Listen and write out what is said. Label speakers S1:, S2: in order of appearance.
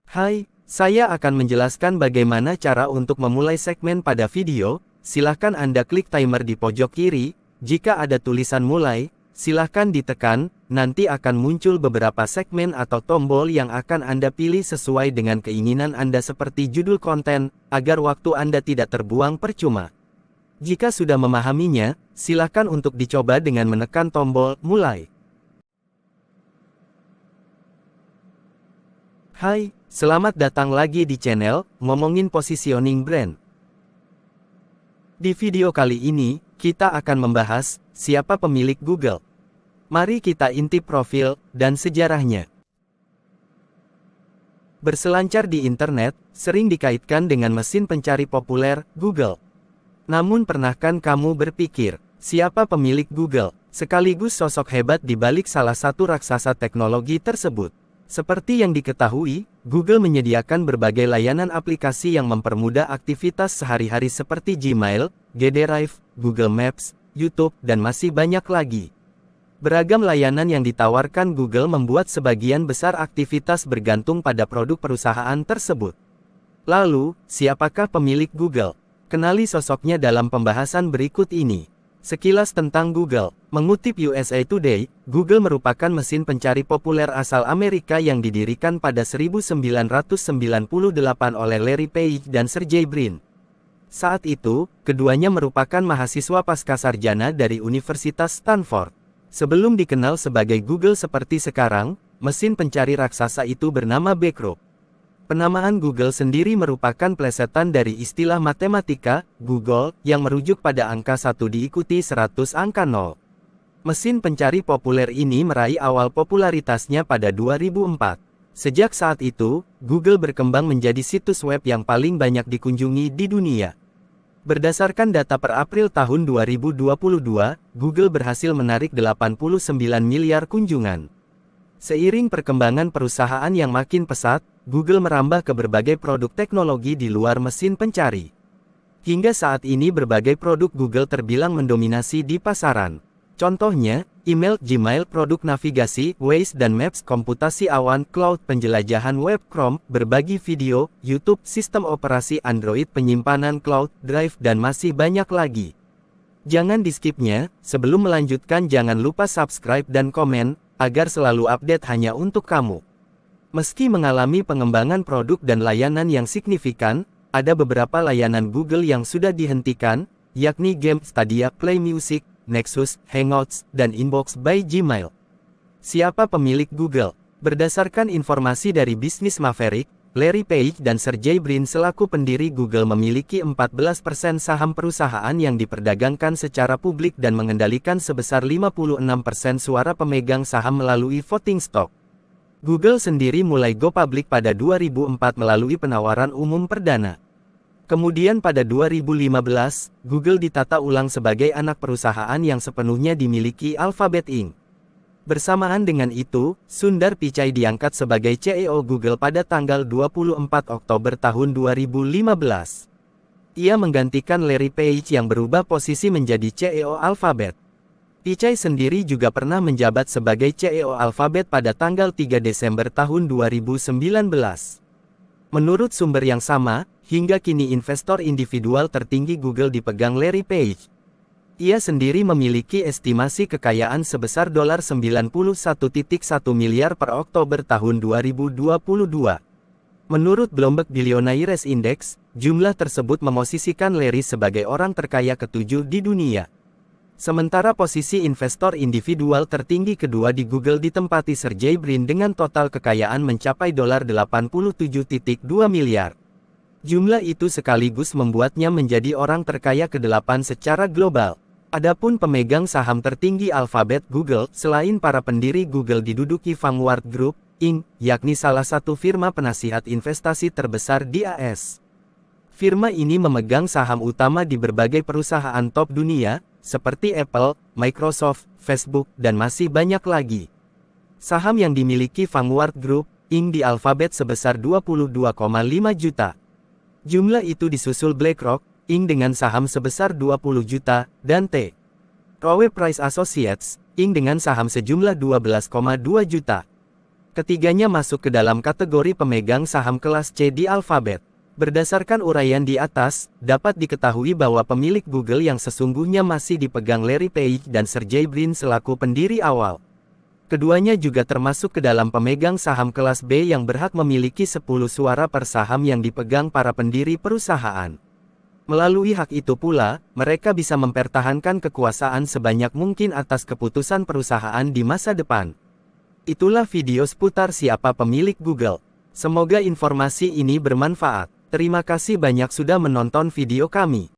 S1: Hai, saya akan menjelaskan bagaimana cara untuk memulai segmen pada video. Silahkan Anda klik timer di pojok kiri. Jika ada tulisan mulai, silahkan ditekan, nanti akan muncul beberapa segmen atau tombol yang akan Anda pilih sesuai dengan keinginan Anda seperti judul konten, agar waktu Anda tidak terbuang percuma. Jika sudah memahaminya, silahkan untuk dicoba dengan menekan tombol mulai. Hai, selamat datang lagi di channel Ngomongin Positioning Brand. Di video kali ini, kita akan membahas siapa pemilik Google. Mari kita intip profil dan sejarahnya. Berselancar di internet, sering dikaitkan dengan mesin pencari populer, Google. Namun pernahkah kamu berpikir, siapa pemilik Google, sekaligus sosok hebat di balik salah satu raksasa teknologi tersebut? Seperti yang diketahui, Google menyediakan berbagai layanan aplikasi yang mempermudah aktivitas sehari-hari seperti Gmail, G-Drive, Google Maps, YouTube, dan masih banyak lagi. Beragam layanan yang ditawarkan Google membuat sebagian besar aktivitas bergantung pada produk perusahaan tersebut. Lalu, siapakah pemilik Google? Kenali sosoknya dalam pembahasan berikut ini. Sekilas tentang Google. Mengutip USA Today, Google merupakan mesin pencari populer asal Amerika yang didirikan pada 1998 oleh Larry Page dan Sergey Brin. Saat itu, keduanya merupakan mahasiswa pascasarjana dari Universitas Stanford. Sebelum dikenal sebagai Google seperti sekarang, mesin pencari raksasa itu bernama Backrub. Penamaan Google sendiri merupakan plesetan dari istilah matematika, Google, yang merujuk pada angka 1 diikuti 100 angka 0. Mesin pencari populer ini meraih awal popularitasnya pada 2004. Sejak saat itu, Google berkembang menjadi situs web yang paling banyak dikunjungi di dunia. Berdasarkan data per April tahun 2022, Google berhasil menarik 89 miliar kunjungan. Seiring perkembangan perusahaan yang makin pesat, Google merambah ke berbagai produk teknologi di luar mesin pencari. Hingga saat ini berbagai produk Google terbilang mendominasi di pasaran. Contohnya, email, Gmail, produk navigasi, Waze dan Maps, komputasi awan, cloud, penjelajahan web, Chrome, berbagi video, YouTube, sistem operasi Android, penyimpanan cloud, Drive, dan masih banyak lagi. Jangan di-skipnya. Sebelum melanjutkan jangan lupa subscribe dan komen, agar selalu update hanya untuk kamu. Meski mengalami pengembangan produk dan layanan yang signifikan, ada beberapa layanan Google yang sudah dihentikan, yakni Game, Stadia, Play Music, Nexus, Hangouts, dan Inbox by Gmail. Siapa pemilik Google? Berdasarkan informasi dari Business Maverick, Larry Page dan Sergey Brin selaku pendiri Google memiliki 14% saham perusahaan yang diperdagangkan secara publik dan mengendalikan sebesar 56% suara pemegang saham melalui voting stock. Google sendiri mulai go public pada 2004 melalui penawaran umum perdana. Kemudian pada 2015, Google ditata ulang sebagai anak perusahaan yang sepenuhnya dimiliki Alphabet Inc. Bersamaan dengan itu, Sundar Pichai diangkat sebagai CEO Google pada tanggal 24 Oktober tahun 2015. Ia menggantikan Larry Page yang berubah posisi menjadi CEO Alphabet. Pichai sendiri juga pernah menjabat sebagai CEO Alphabet pada tanggal 3 Desember tahun 2019. Menurut sumber yang sama, hingga kini investor individual tertinggi Google dipegang Larry Page. Ia sendiri memiliki estimasi kekayaan sebesar $91.1 miliar per Oktober tahun 2022. Menurut Bloomberg Billionaires Index, jumlah tersebut memosisikan Larry sebagai orang terkaya ketujuh di dunia. Sementara posisi investor individual tertinggi kedua di Google ditempati Sergey Brin dengan total kekayaan mencapai $87.2 miliar. Jumlah itu sekaligus membuatnya menjadi orang terkaya ke-8 secara global. Adapun pemegang saham tertinggi Alphabet Google, selain para pendiri Google diduduki Vanguard Group, Inc., yakni salah satu firma penasihat investasi terbesar di AS. Firma ini memegang saham utama di berbagai perusahaan top dunia, seperti Apple, Microsoft, Facebook, dan masih banyak lagi. Saham yang dimiliki Vanguard Group, Inc. di Alphabet sebesar 22,5 juta. Jumlah itu disusul BlackRock, Inc. dengan saham sebesar 20 juta, dan T. Rowe Price Associates, Inc. dengan saham sejumlah 12,2 juta. Ketiganya masuk ke dalam kategori pemegang saham kelas C di Alphabet. Berdasarkan uraian di atas, dapat diketahui bahwa pemilik Google yang sesungguhnya masih dipegang Larry Page dan Sergey Brin selaku pendiri awal. Keduanya juga termasuk ke dalam pemegang saham kelas B yang berhak memiliki 10 suara per saham yang dipegang para pendiri perusahaan. Melalui hak itu pula, mereka bisa mempertahankan kekuasaan sebanyak mungkin atas keputusan perusahaan di masa depan. Itulah video seputar siapa pemilik Google. Semoga informasi ini bermanfaat. Terima kasih banyak sudah menonton video kami.